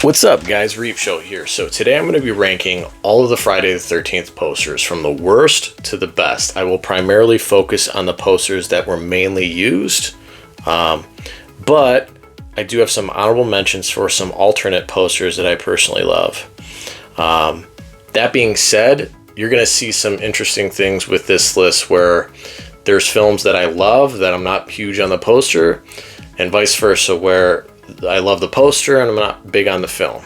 What's up guys, Reapshow here. So today I'm going to be ranking all of the Friday the 13th posters from the worst to the best. I will primarily focus on the posters that were mainly used, but I do have some honorable mentions for some alternate posters that I personally love. That being said, you're going to see some interesting things with this list where there's films that I love that I'm not huge on the poster, and vice versa, where I love the poster and I'm not big on the film.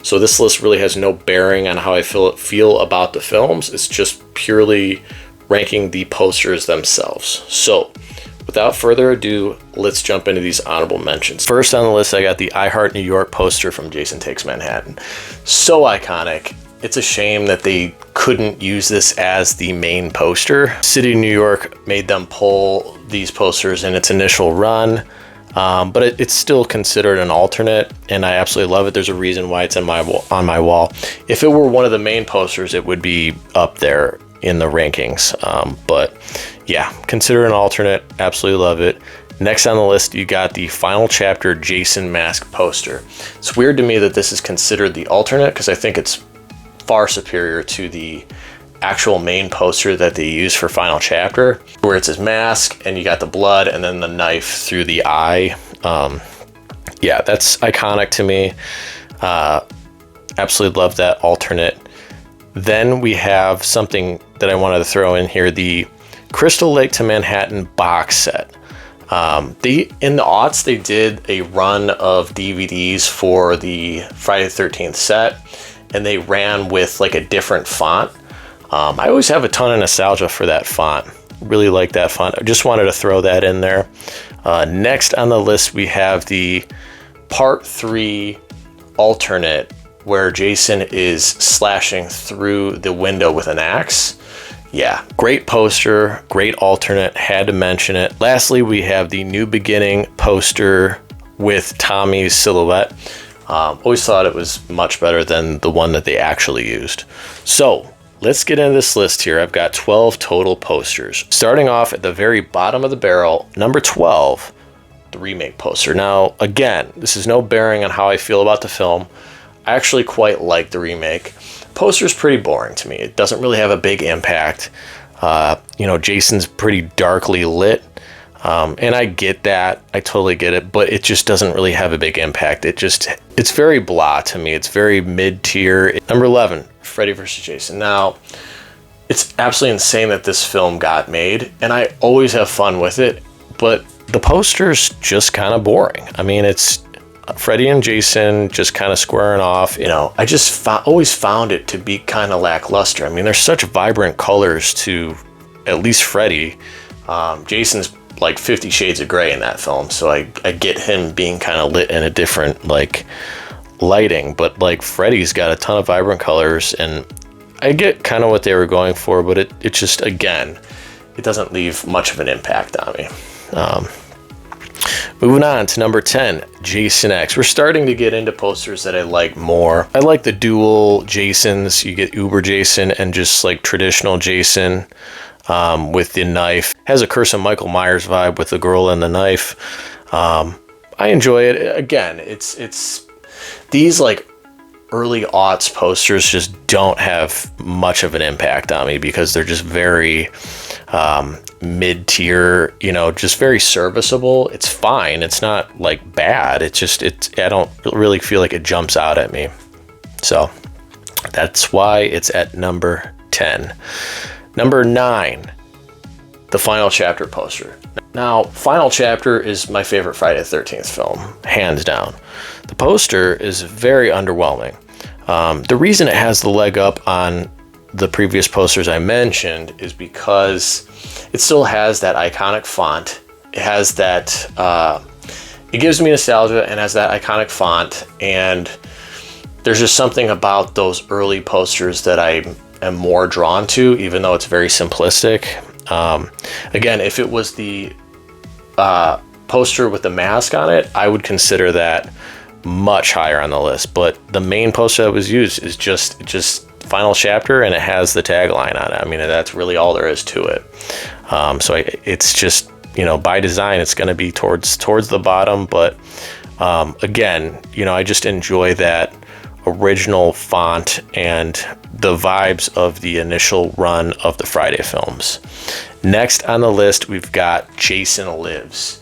So this list really has no bearing on how I feel about the films. It's just purely ranking the posters themselves. So without further ado, let's jump into these honorable mentions. First on the list, I got the I Heart New York poster from Jason Takes Manhattan. So iconic. It's a shame that they couldn't use this as the main poster. City of New York made them pull these posters in its initial run. But it's still considered an alternate, and I absolutely love it. There's a reason why it's on my wall. If it were one of the main posters, it would be up there in the rankings. But yeah, consider an alternate. Absolutely love it. Next on the list, you got the Final Chapter Jason mask poster. It's weird to me that this is considered the alternate because I think it's far superior to the actual main poster that they use for Final Chapter, where it's his mask and you got the blood and then the knife through the eye. Yeah, that's iconic to me. Absolutely love that alternate. Then we have something that I wanted to throw in here, the Crystal Lake to Manhattan box set. In the aughts, they did a run of DVDs for the Friday the 13th set, and they ran with like a different font. I always have a ton of nostalgia for that font. Really like that font. I just wanted to throw that in there. Next on the list, we have the Part 3 alternate where Jason is slashing through the window with an axe. Yeah, great poster, great alternate, had to mention it. Lastly, we have the New Beginning poster with Tommy's silhouette. Always thought it was much better than the one that they actually used. So let's get into this list here. I've got 12 total posters. Starting off at the very bottom of the barrel, number 12, the remake poster. Now, again, this is no bearing on how I feel about the film. I actually quite like the remake. Poster's pretty boring to me. It doesn't really have a big impact. Jason's pretty darkly lit. And I get that. I totally get it, but it just doesn't really have a big impact. It's very blah to me. It's very mid-tier. Number 11, Freddy vs. Jason. Now, it's absolutely insane that this film got made, and I always have fun with it, but the poster's just kind of boring. I mean, it's Freddy and Jason just kind of squaring off. I just always found it to be kind of lackluster. I mean, there's such vibrant colors to at least Freddy. Jason's like 50 Shades of Grey in that film, so I get him being kind of lit in a different lighting, but like Freddy's got a ton of vibrant colors, and I get kind of what they were going for, but it just, again, it doesn't leave much of an impact on me. Moving on to number 10, Jason X. We're starting to get into posters that I like more. I like the dual Jasons. You get Uber Jason and just like traditional Jason with the knife. Has a Curse of Michael Myers vibe with the girl and the knife. I enjoy it. Again, it's these like early aughts posters just don't have much of an impact on me because they're just very mid-tier, just very serviceable. It's fine. It's not like bad. I don't really feel like it jumps out at me. So that's why it's at number 10. Number 9, the Final Chapter poster. Now, Final Chapter is my favorite Friday the 13th film, hands down. The poster is very underwhelming. The reason it has the leg up on the previous posters I mentioned is because it still has that iconic font. It has that, it gives me nostalgia and has that iconic font, and there's just something about those early posters that I am more drawn to, even though it's very simplistic. Again, if it was the poster with the mask on it, I would consider that much higher on the list, but the main poster that was used is just Final Chapter, and it has the tagline on it. I mean, that's really all there is to it. It's just, by design, it's going to be towards the bottom, but Again, you know, I just enjoy that original font and the vibes of the initial run of the Friday films. Next on the list, we've got Jason Lives.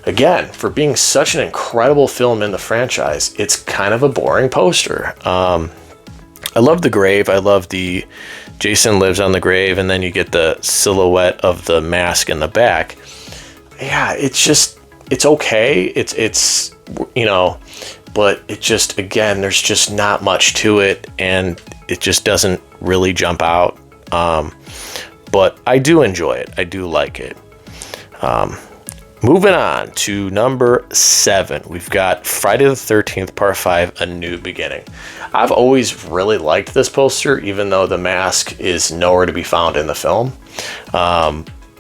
Again, for being such an incredible film in the franchise, it's kind of a boring poster. I love the grave. I love the Jason Lives on the grave, and then you get the silhouette of the mask in the back. Yeah, it's okay. It's you know, but it just, again, there's just not much to it, and it just doesn't really jump out. But I do enjoy it. I do like it. Moving on to number 7, we've got Friday the 13th, Part 5, A New Beginning. I've always really liked this poster, even though the mask is nowhere to be found in the film.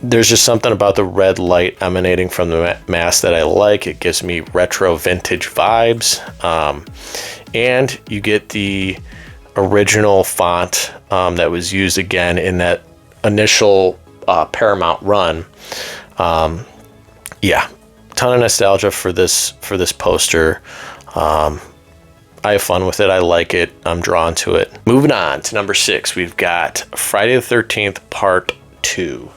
There's just something about the red light emanating from the mask that I like. It gives me retro vintage vibes. And you get the original font that was used again in that initial Paramount run. Yeah, ton of nostalgia for this poster. I have fun with it. I like it. I'm drawn to it. Moving on to number 6, we've got Friday the 13th Part 2.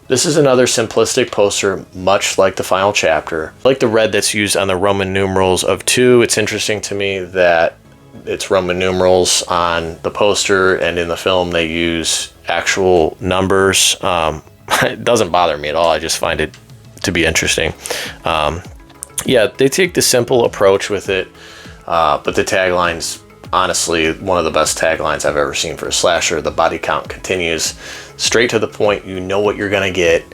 This is another simplistic poster, much like the final chapter. I like the red that's used on the Roman numerals of 2. It's interesting to me that it's Roman numerals on the poster, and in the film they use actual numbers. It doesn't bother me at all. I just find it to be interesting. Yeah, they take the simple approach with it, but the tagline's honestly one of the best taglines I've ever seen for a slasher. The body count continues, straight to the point. You know what you're gonna get,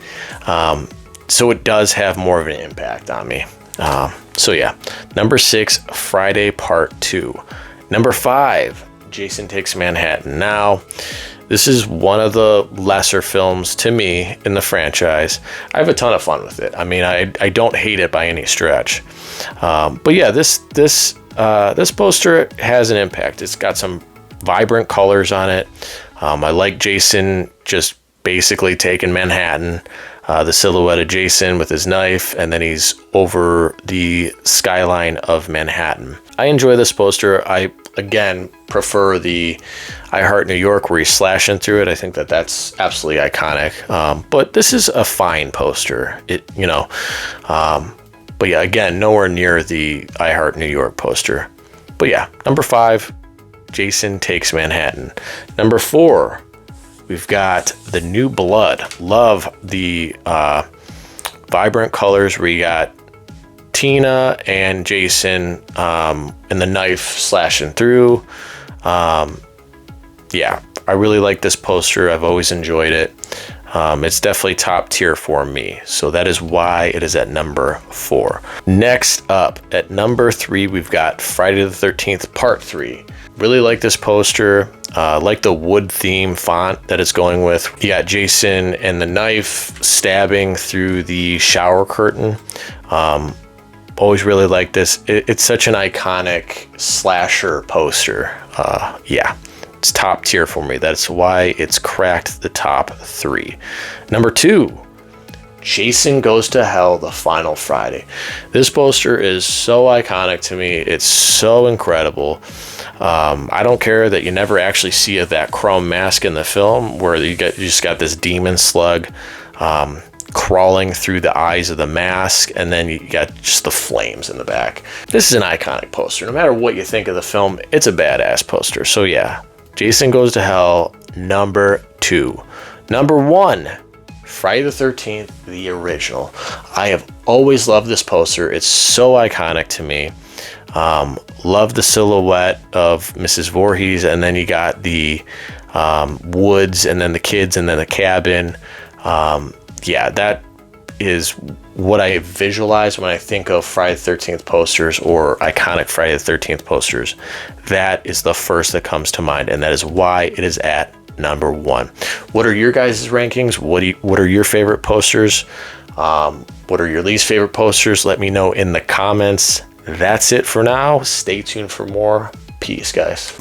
so it does have more of an impact on me. So yeah, number 6, Friday Part 2. Number 5, Jason Takes Manhattan. Now, this is one of the lesser films to me in the franchise. I have a ton of fun with it. I mean, I don't hate it by any stretch. But yeah, this poster has an impact. It's got some vibrant colors on it. I like Jason just basically taking Manhattan, the silhouette of Jason with his knife, and then he's over the skyline of Manhattan. I enjoy this poster. I, again, prefer the I Heart New York where he's slashing through it. I think that's absolutely iconic. But this is a fine poster. But yeah, again, nowhere near the I Heart New York poster. But yeah, number 5, Jason Takes Manhattan. Number 4, we've got The New Blood. Love the vibrant colors where you got Tina and Jason and the knife slashing through. Yeah, I really like this poster. I've always enjoyed it. It's definitely top tier for me. So that is why it is at number 4. Next up at number 3, we've got Friday the 13th Part 3. Really like this poster. Like the wood theme font that it's going with. You got Jason and the knife stabbing through the shower curtain. Always really like this. It's such an iconic slasher poster. Yeah, it's top tier for me. That's why it's cracked the top 3. Number 2, Jason Goes to Hell, The Final Friday. This poster is so iconic to me. It's so incredible. I don't care that you never actually see that chrome mask in the film, where you just got this demon slug crawling through the eyes of the mask, and then you got just the flames in the back. This is an iconic poster. No matter what you think of the film, it's a badass poster. So yeah, Jason Goes to Hell, number 2. Number 1, Friday the 13th, the original. I have always loved this poster. It's so iconic to me. Love the silhouette of Mrs. Voorhees, and then you got the woods, and then the kids, and then the cabin. Yeah, that is what I visualize when I think of Friday the 13th posters or iconic Friday the 13th posters. That is the first that comes to mind, and that is why it is at number 1. What are your guys' rankings? What are your favorite posters? What are your least favorite posters? Let me know in the comments. That's it for now. Stay tuned for more. Peace, guys.